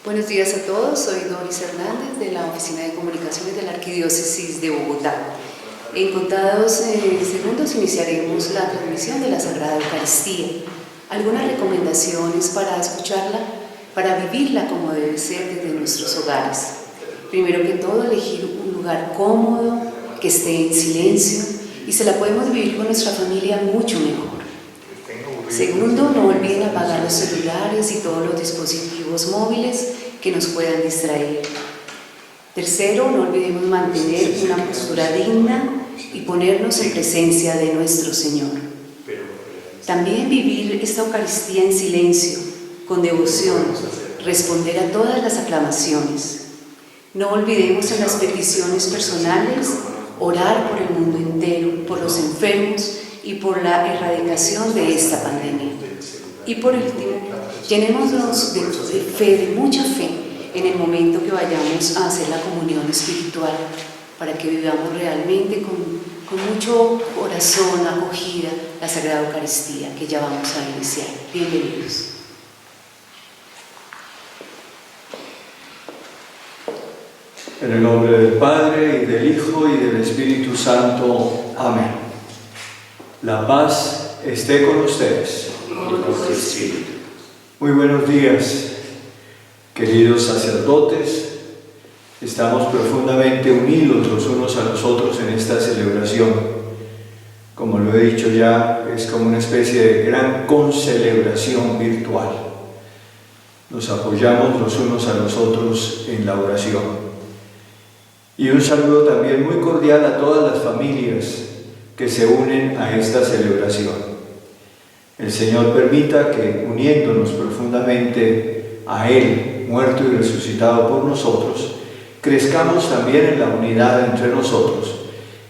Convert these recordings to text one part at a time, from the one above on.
Buenos días a todos, soy Doris Hernández de la Oficina de Comunicaciones de la Arquidiócesis de Bogotá. En contados segundos iniciaremos la transmisión de la Sagrada Eucaristía. Algunas recomendaciones para escucharla, para vivirla como debe ser desde nuestros hogares. Primero que todo, elegir un lugar cómodo, que esté en silencio y se la podemos vivir con nuestra familia mucho mejor. Segundo, no olviden apagar los celulares y todos los dispositivos móviles que nos puedan distraer. Tercero, no olvidemos mantener una postura digna y ponernos en presencia de nuestro Señor. También vivir esta Eucaristía en silencio, con devoción, responder a todas las aclamaciones. No olvidemos en las peticiones personales, orar por el mundo entero, por los enfermos y por la erradicación de esta pandemia. Y por último, llenémonos de fe, de mucha fe, en el momento que vayamos a hacer la comunión espiritual, para que vivamos realmente con mucho corazón, acogida, la Sagrada Eucaristía, que ya vamos a iniciar. Bienvenidos. En el nombre del Padre, y del Hijo, y del Espíritu Santo. Amén. La paz esté con ustedes. Muy buenos días, queridos sacerdotes. Estamos profundamente unidos los unos a los otros en esta celebración. Como lo he dicho ya, es como una especie de gran concelebración virtual. Nos apoyamos los unos a los otros en la oración. Y un saludo también muy cordial a todas las familias que se unen a esta celebración. El Señor permita que, uniéndonos profundamente a Él, muerto y resucitado por nosotros, crezcamos también en la unidad entre nosotros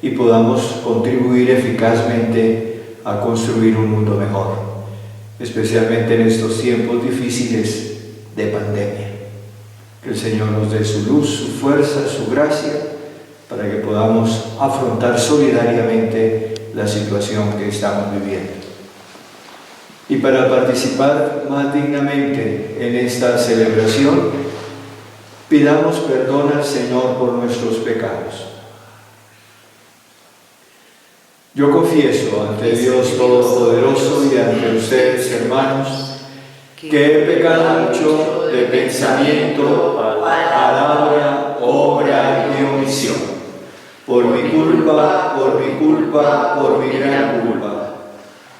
y podamos contribuir eficazmente a construir un mundo mejor, especialmente en estos tiempos difíciles de pandemia. Que el Señor nos dé su luz, su fuerza, su gracia, para que podamos afrontar solidariamente la situación que estamos viviendo. Y para participar más dignamente en esta celebración, pidamos perdón al Señor por nuestros pecados. Yo confieso ante Dios Todopoderoso y ante ustedes, hermanos, que he pecado mucho de pensamiento, palabra, obra y omisión. Por mi culpa, por mi gran culpa.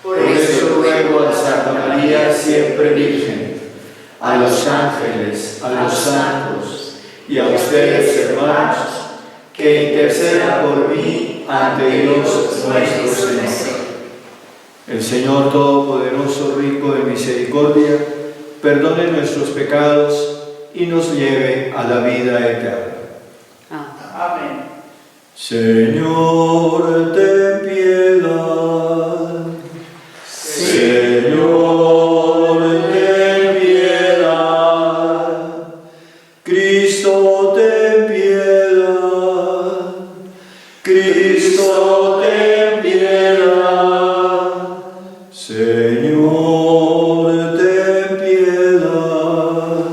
Por eso ruego a Santa María, siempre Virgen, a los ángeles, a los santos y a ustedes, hermanos, que intercedan por mí ante Dios nuestro Señor. El Señor Todopoderoso, rico de misericordia, perdone nuestros pecados y nos lleve a la vida eterna. Amén. Señor, ten piedad. Señor, ten piedad. Cristo, ten piedad. Cristo, ten piedad. Señor, ten piedad.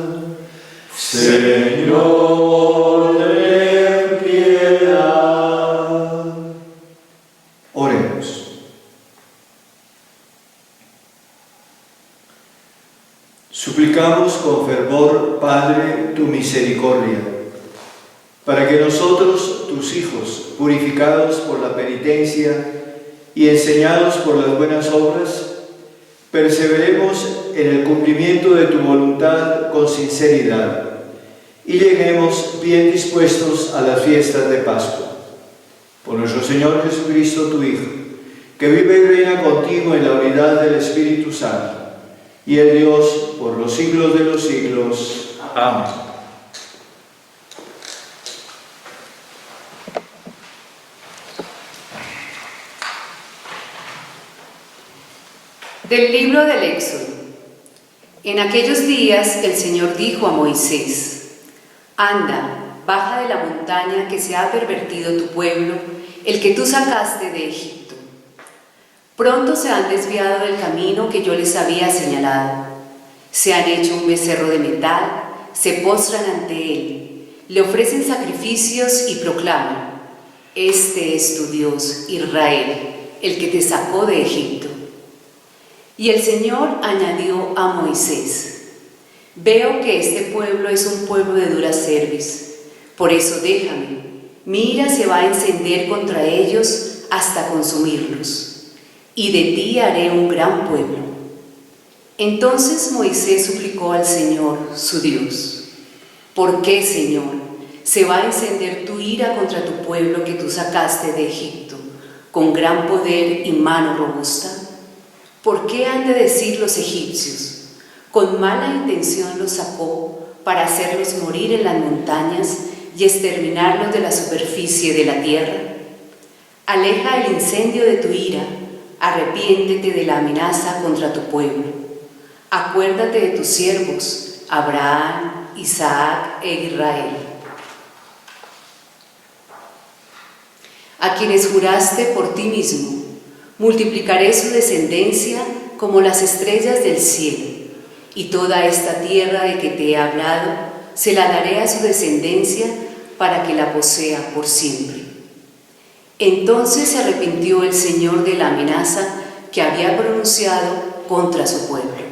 Señor, ten piedad. Oremos. Suplicamos con fervor, Padre, tu misericordia, para que nosotros, tus hijos, purificados por la penitencia y enseñados por las buenas obras, perseveremos en el cumplimiento de tu voluntad con sinceridad y lleguemos bien dispuestos a las fiestas de Pascua. Por nuestro Señor Jesucristo, tu Hijo, que vive y reina contigo en la unidad del Espíritu Santo, y el Dios por los siglos de los siglos. Amén. Del libro del Éxodo. En aquellos días el Señor dijo a Moisés: Anda, baja de la montaña que se ha pervertido tu pueblo, el que tú sacaste de Egipto. Pronto se han desviado del camino que yo les había señalado. Se han hecho un becerro de metal, se postran ante él, le ofrecen sacrificios y proclaman: este es tu Dios, Israel, el que te sacó de Egipto. Y el Señor añadió a Moisés: veo que este pueblo es un pueblo de dura cerviz, por eso déjame, mi ira se va a encender contra ellos hasta consumirlos, y de ti haré un gran pueblo. Entonces Moisés suplicó al Señor, su Dios: ¿por qué, Señor, se va a encender tu ira contra tu pueblo que tú sacaste de Egipto, con gran poder y mano robusta? ¿Por qué han de decir los egipcios: con mala intención los sacó para hacerlos morir en las montañas y exterminarlos de la superficie de la tierra? Aleja el incendio de tu ira, arrepiéntete de la amenaza contra tu pueblo. Acuérdate de tus siervos, Abraham, Isaac e Israel, a quienes juraste por ti mismo: multiplicaré su descendencia como las estrellas del cielo, y toda esta tierra de que te he hablado se la daré a su descendencia para que la posea por siempre. Entonces se arrepintió el Señor de la amenaza que había pronunciado contra su pueblo.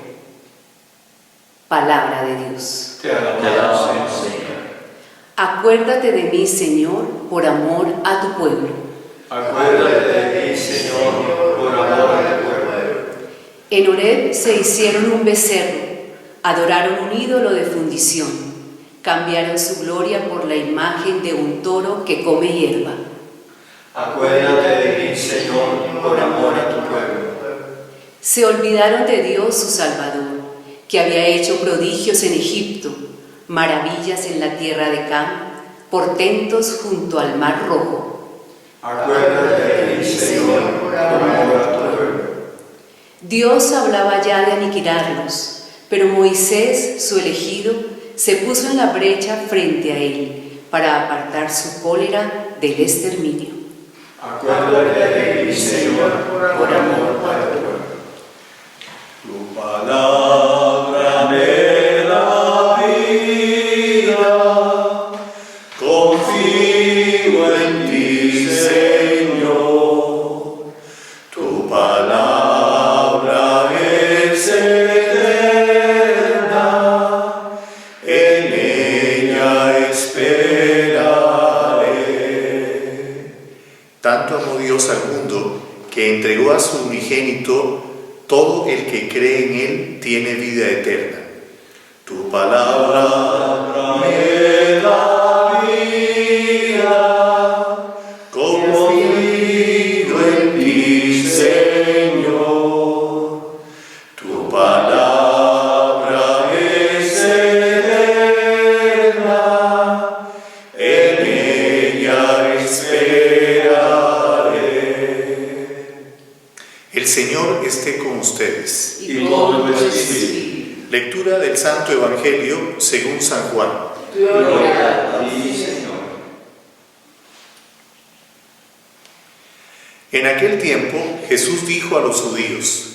Palabra de Dios. Te alabamos, Señor. Acuérdate de mí, Señor, por amor a tu pueblo. Acuérdate de mí, Señor, por amor a tu pueblo. En Horeb se hicieron un becerro, adoraron un ídolo de fundición, cambiaron su gloria por la imagen de un toro que come hierba. Acuérdate de mí, Señor, por amor a tu pueblo. Se olvidaron de Dios, su Salvador, que había hecho prodigios en Egipto, maravillas en la tierra de Cam, portentos junto al mar Rojo. Acuérdate de mí, Señor, por amor a tu pueblo. Dios hablaba ya de aniquilarlos, pero Moisés, su elegido, se puso en la brecha frente a él para apartar su cólera del exterminio. Acuérdate de mí, Señor, por amor a tu pueblo. Tu palabra me da vida, confío en ti, Señor. Tu palabra es eterna, en ella esperaré. Tanto amó Dios al mundo que entregó a su unigénito. Todo el que cree en Él tiene vida eterna. Tu palabra me da vida, confío en ti, Señor. Tu palabra es eterna, en ella esperaré. El Señor esté con ustedes. Y con tu espíritu. Lectura del Santo Evangelio según San Juan. Gloria a ti, Señor. En aquel tiempo Jesús dijo a los judíos: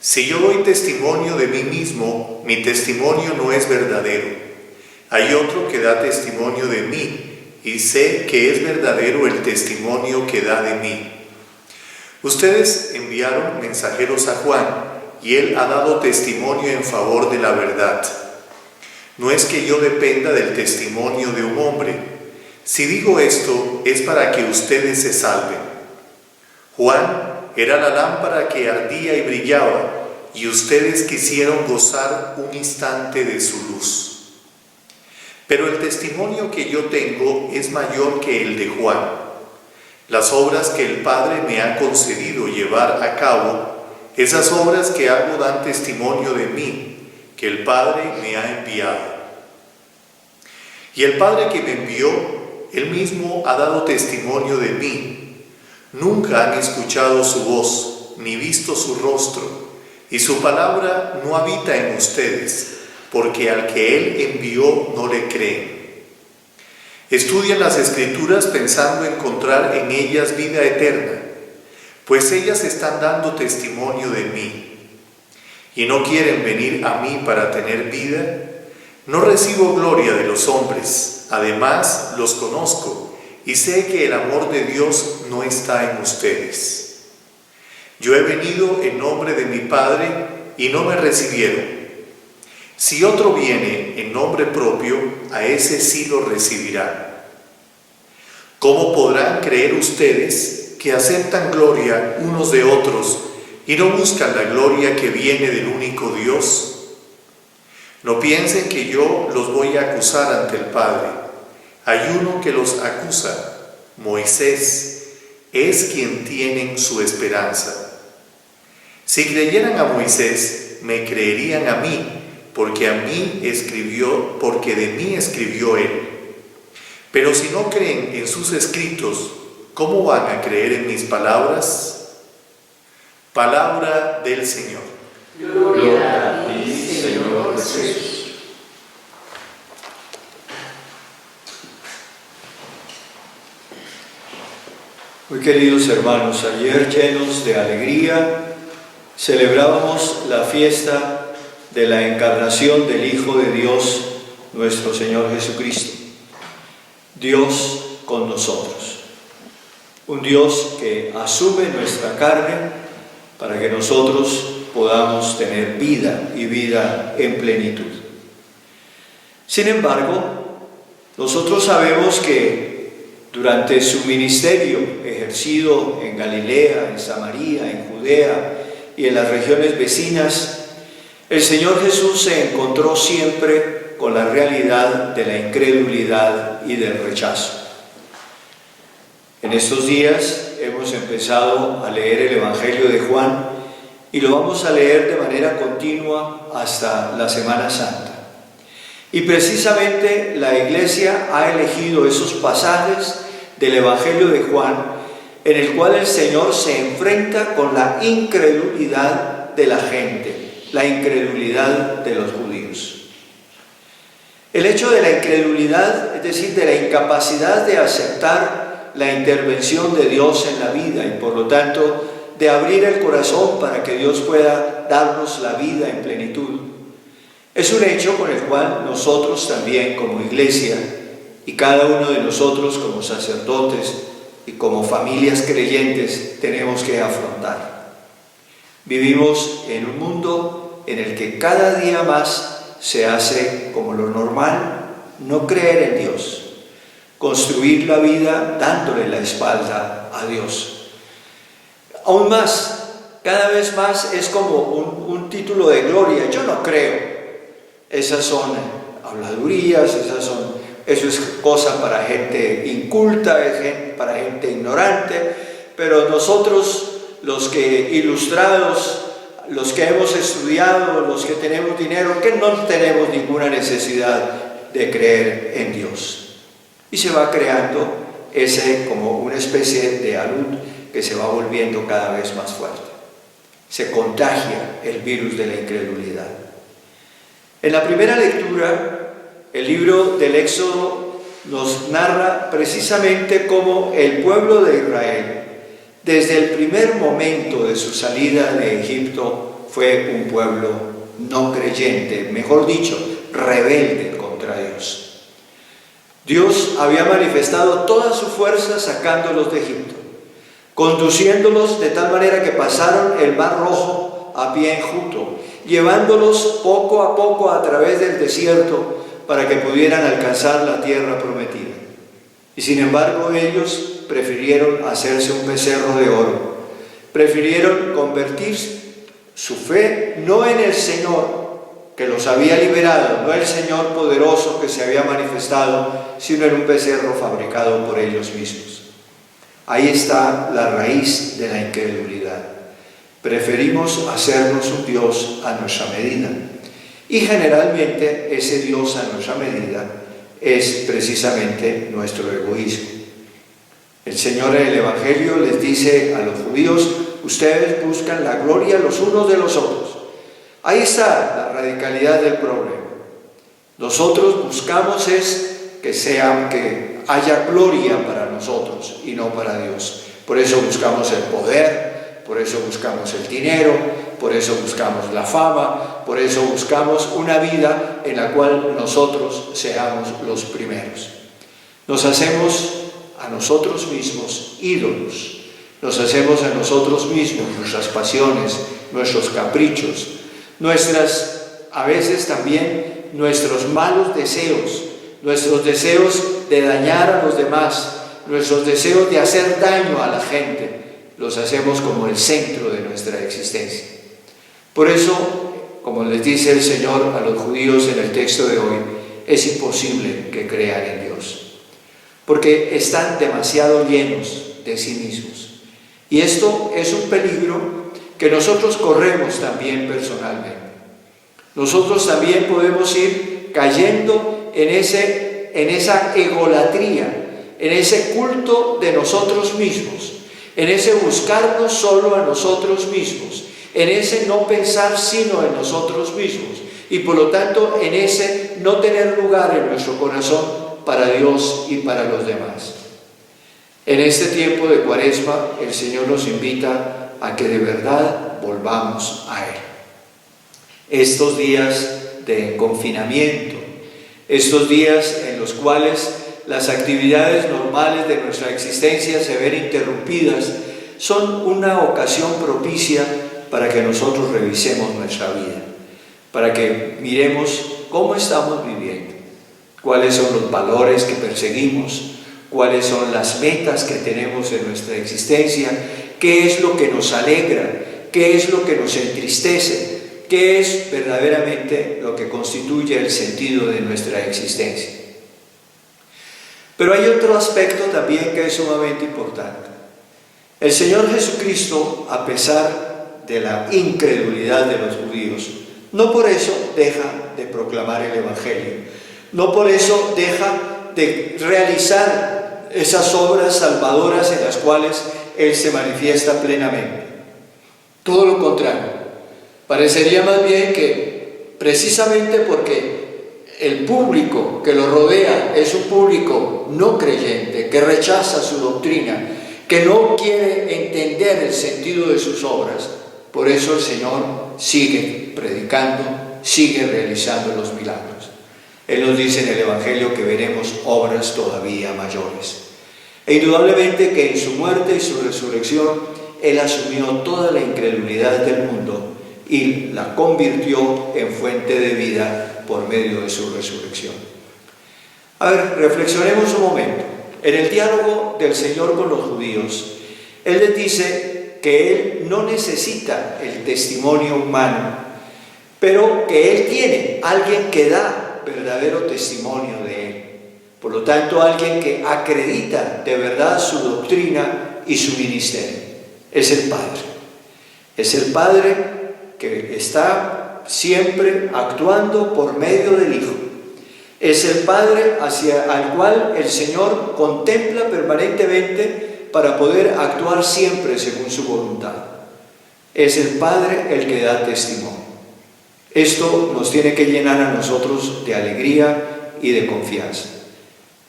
si yo doy testimonio de mí mismo, mi testimonio no es verdadero. Hay otro que da testimonio de mí, y sé que es verdadero el testimonio que da de mí. Ustedes enviaron mensajeros a Juan, y él ha dado testimonio en favor de la verdad. No es que yo dependa del testimonio de un hombre. Si digo esto, es para que ustedes se salven. Juan era la lámpara que ardía y brillaba, y ustedes quisieron gozar un instante de su luz. Pero el testimonio que yo tengo es mayor que el de Juan. Las obras que el Padre me ha concedido llevar a cabo, esas obras que hago dan testimonio de mí, que el Padre me ha enviado. Y el Padre que me envió, Él mismo ha dado testimonio de mí. Nunca han escuchado su voz, ni visto su rostro, y su palabra no habita en ustedes, porque al que Él envió no le creen. Estudian las Escrituras pensando encontrar en ellas vida eterna, pues ellas están dando testimonio de mí. Y no quieren venir a mí para tener vida. No recibo gloria de los hombres, además los conozco y sé que el amor de Dios no está en ustedes. Yo he venido en nombre de mi Padre y no me recibieron. Si otro viene en nombre propio, a ese sí lo recibirán. ¿Cómo podrán creer ustedes que aceptan gloria unos de otros y no buscan la gloria que viene del único Dios? No piensen que yo los voy a acusar ante el Padre. Hay uno que los acusa, Moisés, es quien tienen su esperanza. Si creyeran a Moisés, me creerían a mí, porque de mí escribió él. Pero si no creen en sus escritos, ¿cómo van a creer en mis palabras? Palabra del Señor. Gloria a ti, Señor Jesús. Muy queridos hermanos, ayer llenos de alegría celebrábamos la fiesta de la encarnación del Hijo de Dios, nuestro Señor Jesucristo. Dios con nosotros. Un Dios que asume nuestra carne para que nosotros podamos tener vida y vida en plenitud. Sin embargo, nosotros sabemos que durante su ministerio ejercido en Galilea, en Samaria, en Judea y en las regiones vecinas, el Señor Jesús se encontró siempre con la realidad de la incredulidad y del rechazo. En estos días hemos empezado a leer el Evangelio de Juan y lo vamos a leer de manera continua hasta la Semana Santa. Y precisamente la Iglesia ha elegido esos pasajes del Evangelio de Juan en el cual el Señor se enfrenta con la incredulidad de la gente, la incredulidad de los judíos. El hecho de la incredulidad, es decir, de la incapacidad de aceptar la intervención de Dios en la vida y por lo tanto de abrir el corazón para que Dios pueda darnos la vida en plenitud, es un hecho con el cual nosotros también como Iglesia y cada uno de nosotros como sacerdotes y como familias creyentes tenemos que afrontar. Vivimos en un mundo en el que cada día más se hace como lo normal no creer en Dios, construir la vida dándole la espalda a Dios. Aún más, cada vez más es como un título de gloria. Yo no creo. Esas son habladurías, eso es cosa para gente inculta, para gente ignorante, pero nosotros, los que ilustrados, los que hemos estudiado, los que tenemos dinero, que no tenemos ninguna necesidad de creer en Dios. Y se va creando como una especie de alud que se va volviendo cada vez más fuerte. Se contagia el virus de la incredulidad. En la primera lectura, el libro del Éxodo nos narra precisamente cómo el pueblo de Israel, desde el primer momento de su salida de Egipto, fue un pueblo no creyente, mejor dicho, rebelde contra Dios. Dios había manifestado toda su fuerza sacándolos de Egipto, conduciéndolos de tal manera que pasaron el Mar Rojo a pie enjuto, llevándolos poco a poco a través del desierto para que pudieran alcanzar la tierra prometida. Y sin embargo ellos prefirieron hacerse un becerro de oro, prefirieron convertir su fe no en el Señor que los había liberado, no el Señor poderoso que se había manifestado, sino en un becerro fabricado por ellos mismos. Ahí está la raíz de la incredulidad. Preferimos hacernos un Dios a nuestra medida. Y generalmente ese Dios a nuestra medida es precisamente nuestro egoísmo. El Señor en el Evangelio les dice a los judíos: ustedes buscan la gloria los unos de los otros. Ahí está la radicalidad del problema. Nosotros buscamos que haya gloria para nosotros y no para Dios. Por eso buscamos el poder, por eso buscamos el dinero, por eso buscamos la fama, por eso buscamos una vida en la cual nosotros seamos los primeros. Nos hacemos a nosotros mismos ídolos, nos hacemos a nosotros mismos nuestras pasiones, nuestros caprichos, a veces también nuestros malos deseos, nuestros deseos de dañar a los demás, nuestros deseos de hacer daño a la gente, los hacemos como el centro de nuestra existencia. Por eso, como les dice el Señor a los judíos en el texto de hoy, es imposible que crean en Dios, porque están demasiado llenos de sí mismos. Y esto es un peligro que nosotros corremos también personalmente. Nosotros también podemos ir cayendo en esa egolatría, en ese culto de nosotros mismos, en ese buscarnos solo a nosotros mismos, en ese no pensar sino en nosotros mismos y por lo tanto en ese no tener lugar en nuestro corazón para Dios y para los demás. En este tiempo de Cuaresma el Señor nos invita a que de verdad volvamos a Él. Estos días de confinamiento, estos días en los cuales las actividades normales de nuestra existencia se ven interrumpidas, son una ocasión propicia para que nosotros revisemos nuestra vida, para que miremos cómo estamos viviendo, cuáles son los valores que perseguimos, cuáles son las metas que tenemos en nuestra existencia, qué es lo que nos alegra, qué es lo que nos entristece, qué es verdaderamente lo que constituye el sentido de nuestra existencia. Pero hay otro aspecto también que es sumamente importante. El Señor Jesucristo, a pesar de la incredulidad de los judíos, no por eso deja de proclamar el Evangelio, no por eso deja de realizar esas obras salvadoras en las cuales Él se manifiesta plenamente. Todo lo contrario. Parecería más bien que precisamente porque el público que lo rodea es un público no creyente, que rechaza su doctrina, que no quiere entender el sentido de sus obras, por eso el Señor sigue predicando, sigue realizando los milagros. Él nos dice en el Evangelio que veremos obras todavía mayores. E indudablemente que en su muerte y su resurrección, Él asumió toda la incredulidad del mundo y la convirtió en fuente de vida por medio de su resurrección. A ver, reflexionemos un momento. En el diálogo del Señor con los judíos, Él les dice que Él no necesita el testimonio humano, pero que Él tiene alguien que da verdadero testimonio de Él. Por lo tanto, alguien que acredita de verdad su doctrina y su ministerio. Es el Padre. Es el Padre que está siempre actuando por medio del Hijo. Es el Padre al cual el Señor contempla permanentemente para poder actuar siempre según su voluntad. Es el Padre el que da testimonio. Esto nos tiene que llenar a nosotros de alegría y de confianza.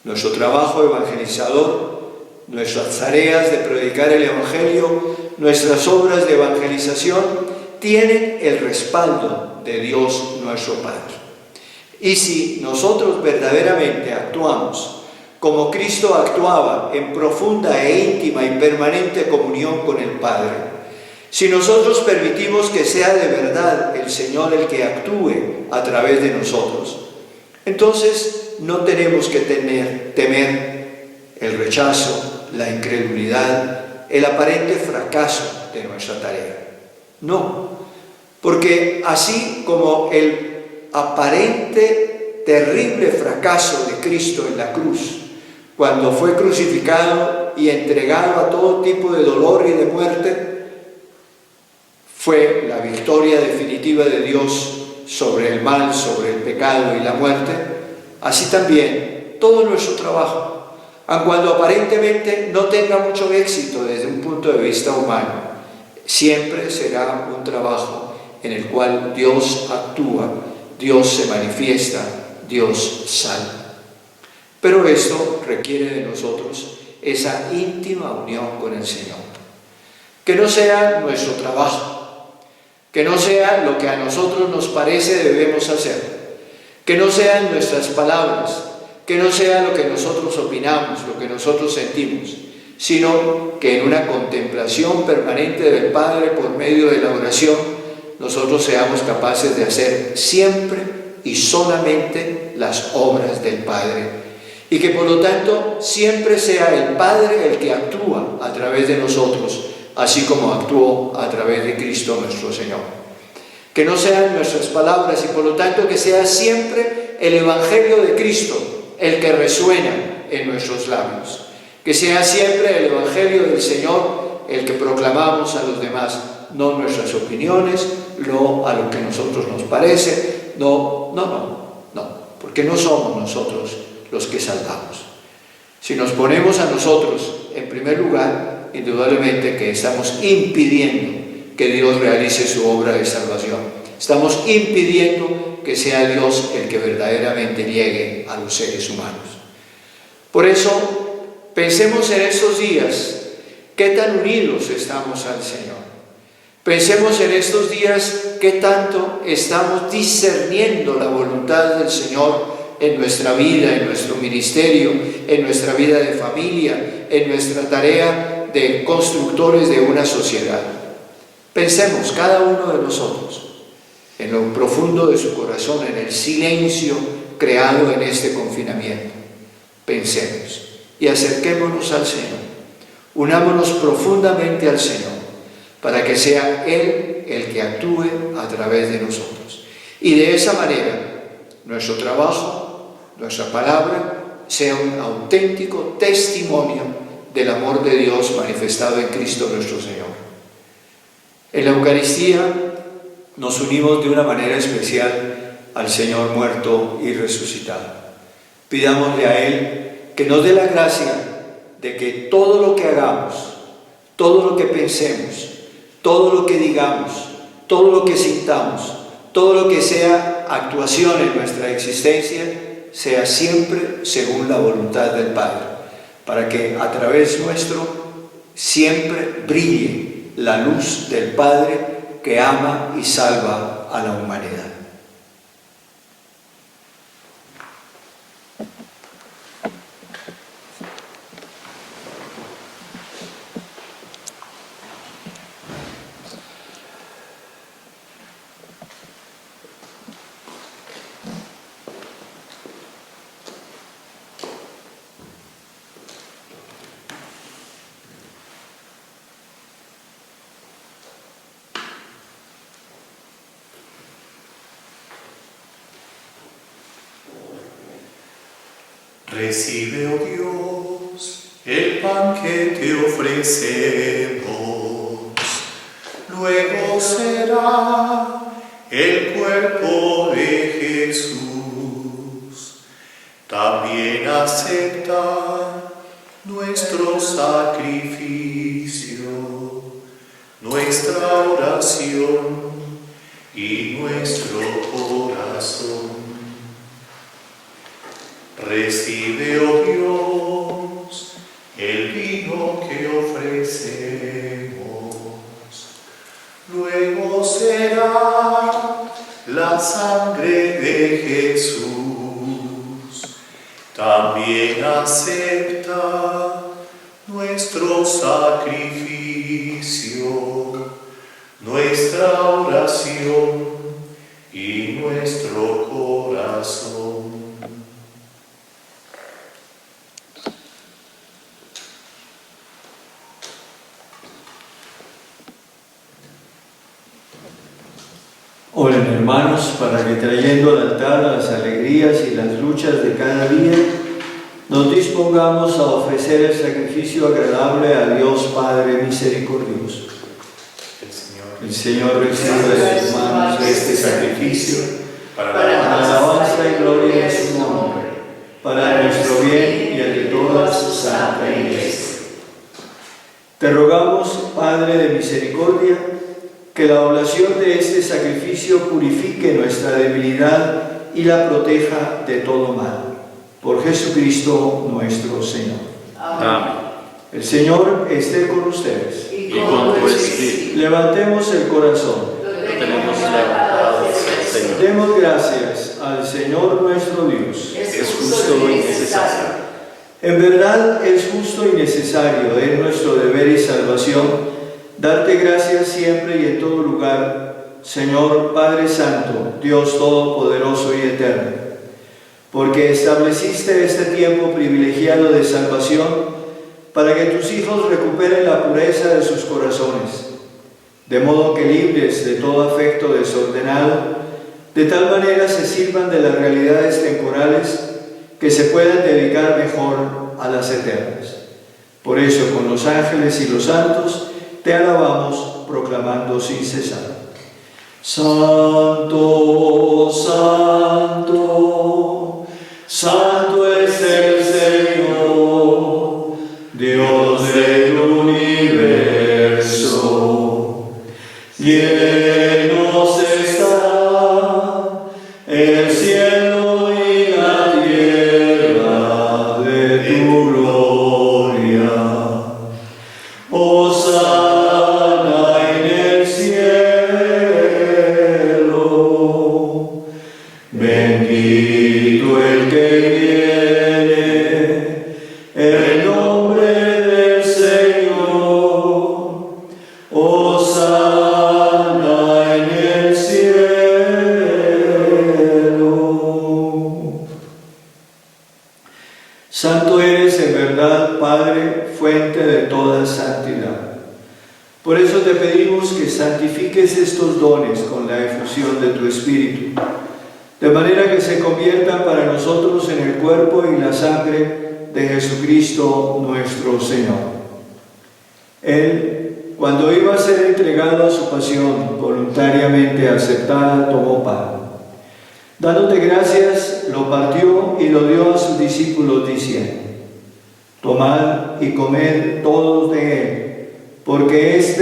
Nuestro trabajo evangelizador, nuestras tareas de predicar el Evangelio, nuestras obras de evangelización tienen el respaldo de Dios nuestro Padre. Y si nosotros verdaderamente actuamos como Cristo actuaba en profunda e íntima y permanente comunión con el Padre, si nosotros permitimos que sea de verdad el Señor el que actúe a través de nosotros, entonces no tenemos que temer el rechazo, la incredulidad, el aparente fracaso de nuestra tarea. No, porque así como el aparente terrible fracaso de Cristo en la cruz, cuando fue crucificado y entregado a todo tipo de dolor y de muerte, fue la victoria definitiva de Dios sobre el mal, sobre el pecado y la muerte, así también todo nuestro trabajo, aun cuando aparentemente no tenga mucho éxito desde un punto de vista humano, siempre será un trabajo en el cual Dios actúa, Dios se manifiesta, Dios salva. Pero esto requiere de nosotros esa íntima unión con el Señor. Que no sea nuestro trabajo, Que no sea lo que a nosotros nos parece debemos hacer, que no sean nuestras palabras, que no sea lo que nosotros opinamos, lo que nosotros sentimos, sino que en una contemplación permanente del Padre por medio de la oración, nosotros seamos capaces de hacer siempre y solamente las obras del Padre. Y que por lo tanto siempre sea el Padre el que actúa a través de nosotros, así como actuó a través de Cristo nuestro Señor. Que no sean nuestras palabras y por lo tanto que sea siempre el Evangelio de Cristo el que resuena en nuestros labios. Que sea siempre el Evangelio del Señor el que proclamamos a los demás, no nuestras opiniones, no a lo que a nosotros nos parece, no, porque no somos nosotros los que salvamos. Si nos ponemos a nosotros en primer lugar, indudablemente que estamos impidiendo que Dios realice su obra de salvación. Estamos impidiendo que sea Dios el que verdaderamente llegue a los seres humanos. Por eso, pensemos en estos días qué tan unidos estamos al Señor. Pensemos en estos días qué tanto estamos discerniendo la voluntad del Señor en nuestra vida, en nuestro ministerio, en nuestra vida de familia, en nuestra tarea de constructores de una sociedad. Pensemos cada uno de nosotros en lo profundo de su corazón, en el silencio creado en este confinamiento. Pensemos y acerquémonos al Señor. Unámonos profundamente al Señor para que sea Él el que actúe a través de nosotros. Y de esa manera, nuestro trabajo, nuestra palabra, sea un auténtico testimonio del amor de Dios manifestado en Cristo nuestro Señor. En la Eucaristía nos unimos de una manera especial al Señor muerto y resucitado. Pidámosle a Él que nos dé la gracia de que todo lo que hagamos, todo lo que pensemos, todo lo que digamos, todo lo que sintamos, todo lo que sea actuación en nuestra existencia, sea siempre según la voluntad del Padre, para que a través nuestro siempre brille la luz del Padre que ama y salva a la humanidad. Recibe, oh Dios, el pan que te ofrecemos, luego será el cuerpo de Jesús. También acepta nuestro sacrificio, nuestra oración y nuestro corazón. Recibe, oh Dios, el vino que ofrecemos, luego será la sangre de Jesús. También acepta nuestro sacrificio, nuestra oración y nuestro corazón. Oren, hermanos, para que trayendo al altar las alegrías y las luchas de cada día, nos dispongamos a ofrecer el sacrificio agradable a Dios Padre misericordioso. El Señor reciba de sus manos este sacrificio para la alabanza y gloria de su nombre, para nuestro bien y el de toda su santa Iglesia. Te rogamos, Padre de misericordia, que la oblación de este sacrificio purifique nuestra debilidad y la proteja de todo mal. Por Jesucristo nuestro Señor. Amén. El Señor esté con ustedes. Y con tu espíritu. Levantemos el corazón. Lo Demos gracias al Señor nuestro Dios. Es justo y necesario. En verdad es justo y necesario, es nuestro deber y salvación, darte gracias siempre y en todo lugar, Señor Padre Santo, Dios Todopoderoso y Eterno, porque estableciste este tiempo privilegiado de salvación para que tus hijos recuperen la pureza de sus corazones, de modo que libres de todo afecto desordenado, de tal manera se sirvan de las realidades temporales que se puedan dedicar mejor a las eternas. Por eso, con los ángeles y los santos, te alabamos proclamando sin cesar: Santo, Santo, Santo es el Señor, Dios del universo. Llenos está el cielo y la tierra de tu gloria. Hosana en el cielo. Bendito el que viene en nombre del Señor. Hosana en el cielo. Santo eres en verdad, Padre, fuente de toda santidad. Por eso te pedimos que santifiques estos dones con la efusión de tu Espíritu, de manera que se conviertan para nosotros en el cuerpo y la sangre de Jesucristo nuestro Señor. Él, cuando iba a ser entregado a su pasión voluntariamente aceptada, tomó pan. Dándote gracias, lo partió y lo dio a sus discípulos diciendo: Tomad y comed todos de él, porque esto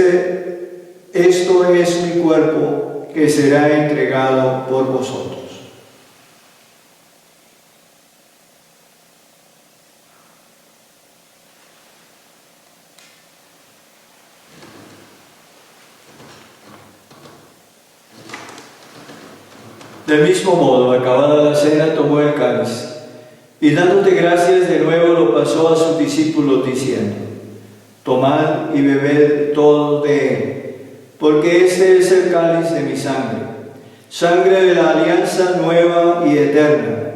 es mi cuerpo que será entregado por vosotros. Del mismo modo, acabada la cena, tomó el cáliz y dándote gracias de nuevo lo pasó a sus discípulos diciendo: Tomad y bebed todos de él, porque este es el cáliz de mi sangre, sangre de la alianza nueva y eterna,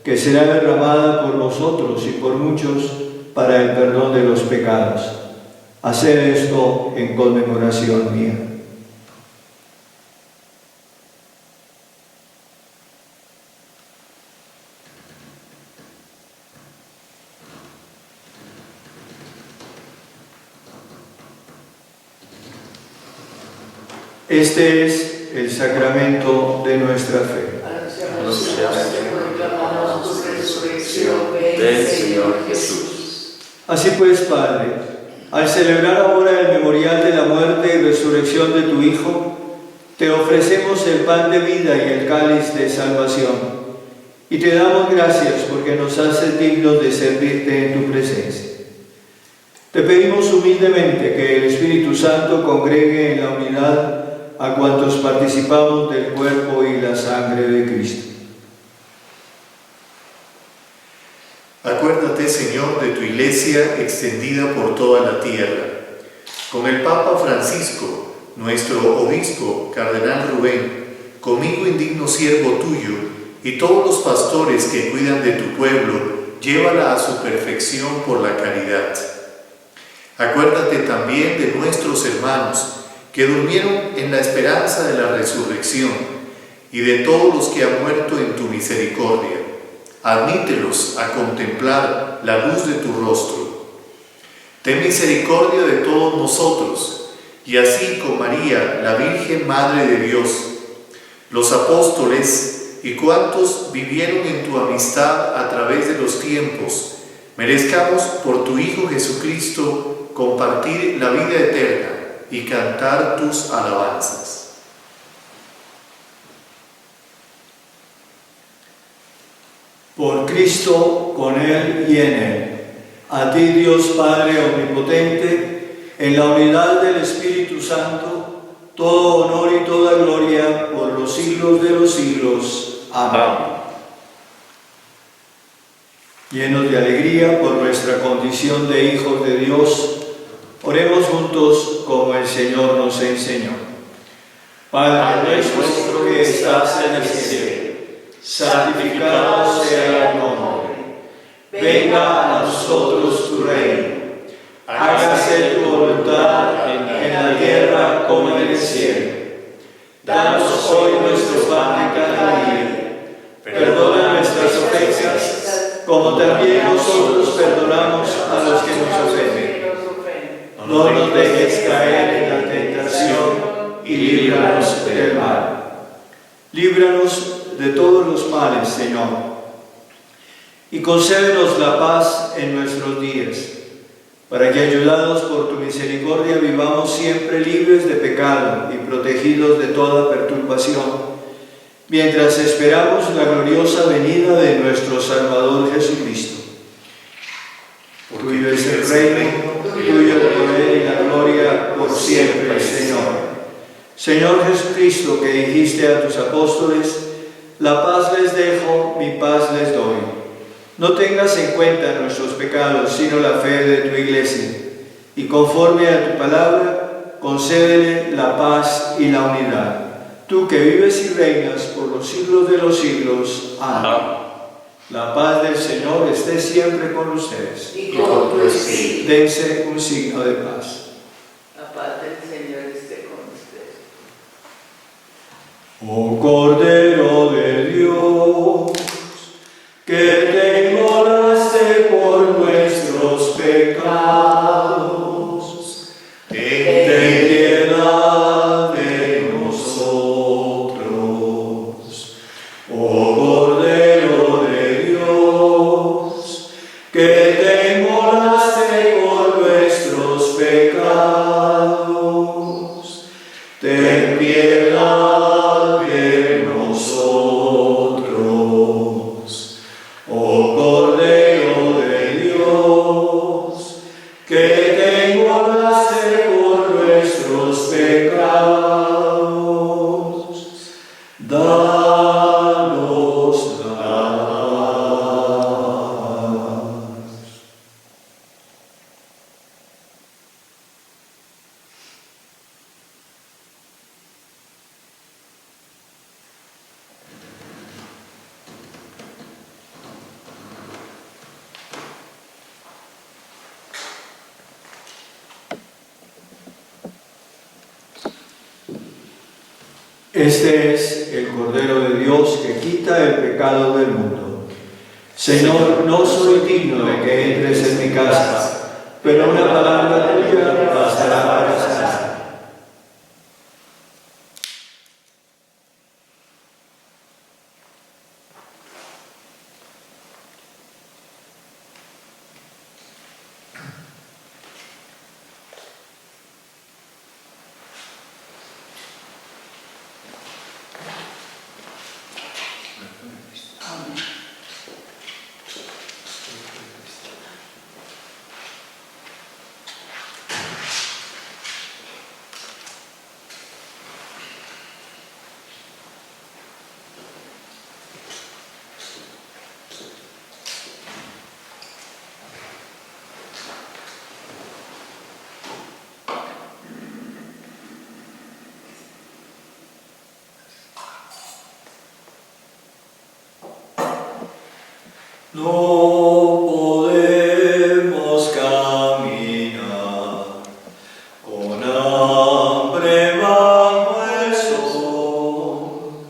que será derramada por vosotros y por muchos para el perdón de los pecados. Haced esto en conmemoración mía. Este es el sacramento de nuestra fe. Del Señor Jesús. Así pues, Padre, al celebrar ahora el memorial de la muerte y resurrección de tu Hijo, te ofrecemos el pan de vida y el cáliz de salvación, y te damos gracias porque nos haces dignos de servirte en tu presencia. Te pedimos humildemente que el Espíritu Santo congregue en la unidad a cuantos participamos del cuerpo y la sangre de Cristo. Acuérdate, Señor, de tu Iglesia extendida por toda la tierra, con el Papa Francisco, nuestro obispo, Cardenal Rubén, conmigo indigno siervo tuyo, y todos los pastores que cuidan de tu pueblo, llévala a su perfección por la caridad. Acuérdate también de nuestros hermanos que durmieron en la esperanza de la resurrección, y de todos los que han muerto en tu misericordia. Admítelos a contemplar la luz de tu rostro. Ten misericordia de todos nosotros, y así con María, la Virgen Madre de Dios, los apóstoles y cuantos vivieron en tu amistad a través de los tiempos, merezcamos por tu Hijo Jesucristo compartir la vida eterna y cantar tus alabanzas. Por Cristo, con Él y en Él, a ti Dios Padre Omnipotente, en la unidad del Espíritu Santo, todo honor y toda gloria por los siglos de los siglos. Amén. Llenos de alegría por nuestra condición de hijos de Dios, oremos juntos como el Señor nos enseñó. Padre nuestro que estás en el cielo, santificado sea tu nombre. Venga a nosotros tu reino. Hágase tu voluntad en la tierra como en el cielo. Danos hoy nuestro pan de cada día. Perdona nuestras ofensas, como también nosotros perdonamos a los que nos ofenden. No nos dejes caer en la tentación y líbranos del mal. Líbranos de todos los males, Señor, y concédenos la paz en nuestros días, para que, ayudados por tu misericordia, vivamos siempre libres de pecado y protegidos de toda perturbación, mientras esperamos la gloriosa venida de nuestro Salvador Jesucristo. Tuyo es el reino, tuyo el poder y la gloria por siempre, Señor. Señor Jesucristo, que dijiste a tus apóstoles: la paz les dejo, mi paz les doy. No tengas en cuenta nuestros pecados, sino la fe de tu Iglesia, y conforme a tu palabra, concédele la paz y la unidad. Tú que vives y reinas por los siglos de los siglos. Amén. La paz del Señor esté siempre con ustedes. Y con tu espíritu. Dense un signo de paz. La paz del Señor esté con ustedes. Oh Cordero de Dios, que te inmolaste por nuestros pecados, ten piedad de nosotros. Oh Cordero de Dios, que te inmolaste por nuestros pecados, ten piedad de nosotros. Oh Cordero de Dios, que te inmolaste por nuestros pecados, danos la paz. Este es el Cordero de Dios que quita el pecado del mundo. Señor, no soy digno de que entres en mi casa, pero una palabra tuya bastará para sanar. No podemos caminar con hambre bajo el sol.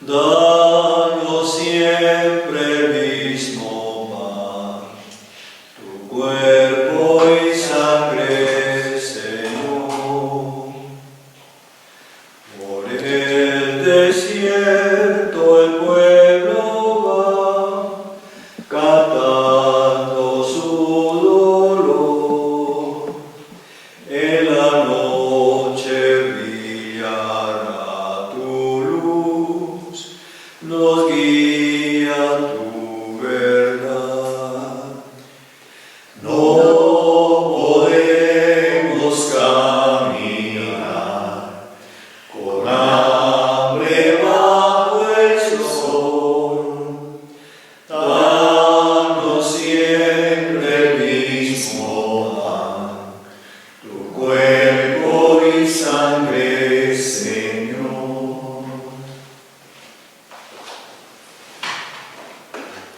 Danos siempre el mismo pan, tu cuerpo y sangre, Señor. Por el desierto el pueblo cantando su dolor, en la noche brillará tu luz, nos guía tu verdad. No podemos caminar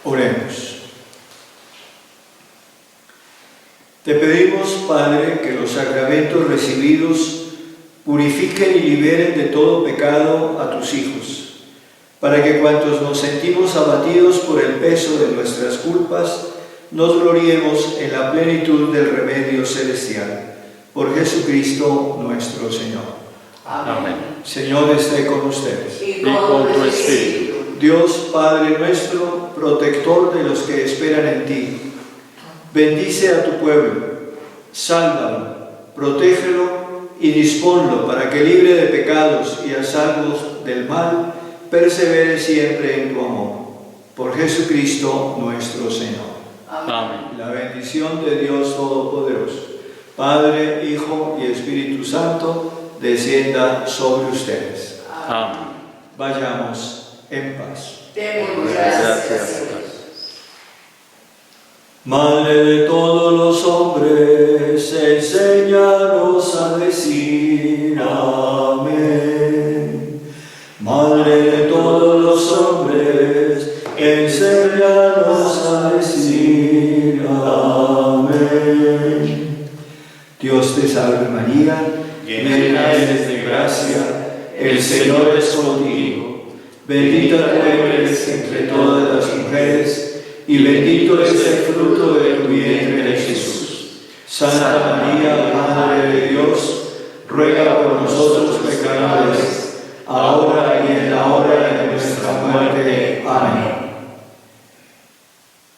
Oremos. Te pedimos, Padre, que los sacramentos recibidos purifiquen y liberen de todo pecado a tus hijos, para que cuantos nos sentimos abatidos por el peso de nuestras culpas, nos gloriemos en la plenitud del remedio celestial. Por Jesucristo nuestro Señor. Amén. Señor esté con ustedes. Y con tu espíritu. Dios Padre nuestro, protector de los que esperan en ti, bendice a tu pueblo, sálvalo, protégelo y disponlo para que, libre de pecados y a salvo del mal, persevere siempre en tu amor. Por Jesucristo nuestro Señor. Amén. La bendición de Dios Todopoderoso, Padre, Hijo y Espíritu Santo, descienda sobre ustedes. Amén. Vayamos en paz. Demos Gracias gracias a a Dios. Dios. Madre de todos los hombres, enséñanos a decir amén. Madre de todos los hombres, enséñanos a decir amén. Dios te salve María, llena eres de gracia, el Señor es contigo. Bendita tú eres entre todas las mujeres, y bendito es el fruto de tu vientre, Jesús. Santa María, Madre de Dios, ruega por nosotros pecadores, ahora y en la hora de nuestra muerte. Amén.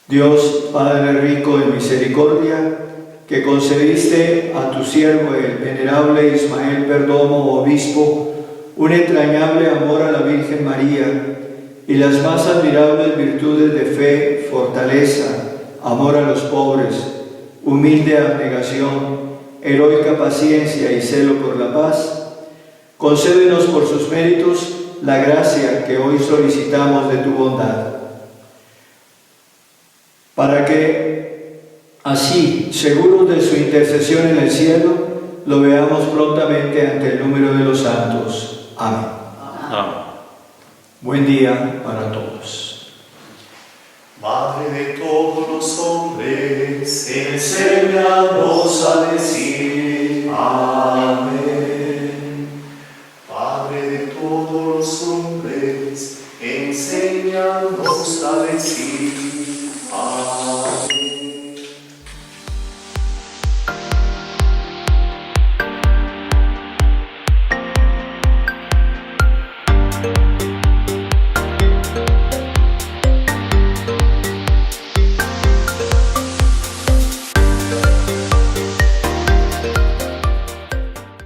Dios, Padre rico en misericordia, que concediste a tu siervo, el venerable Ismael Perdomo, obispo, un entrañable amor a la Virgen María y las más admirables virtudes de fe, fortaleza, amor a los pobres, humilde abnegación, heroica paciencia y celo por la paz, concédenos por sus méritos la gracia que hoy solicitamos de tu bondad, para que así, seguros de su intercesión en el cielo, lo veamos prontamente ante el número de los santos. Amén. Amén. Buen día para todos. Madre de todos los hombres, enséñanos a decir amén. Padre de todos los hombres, enséñanos a decir amén.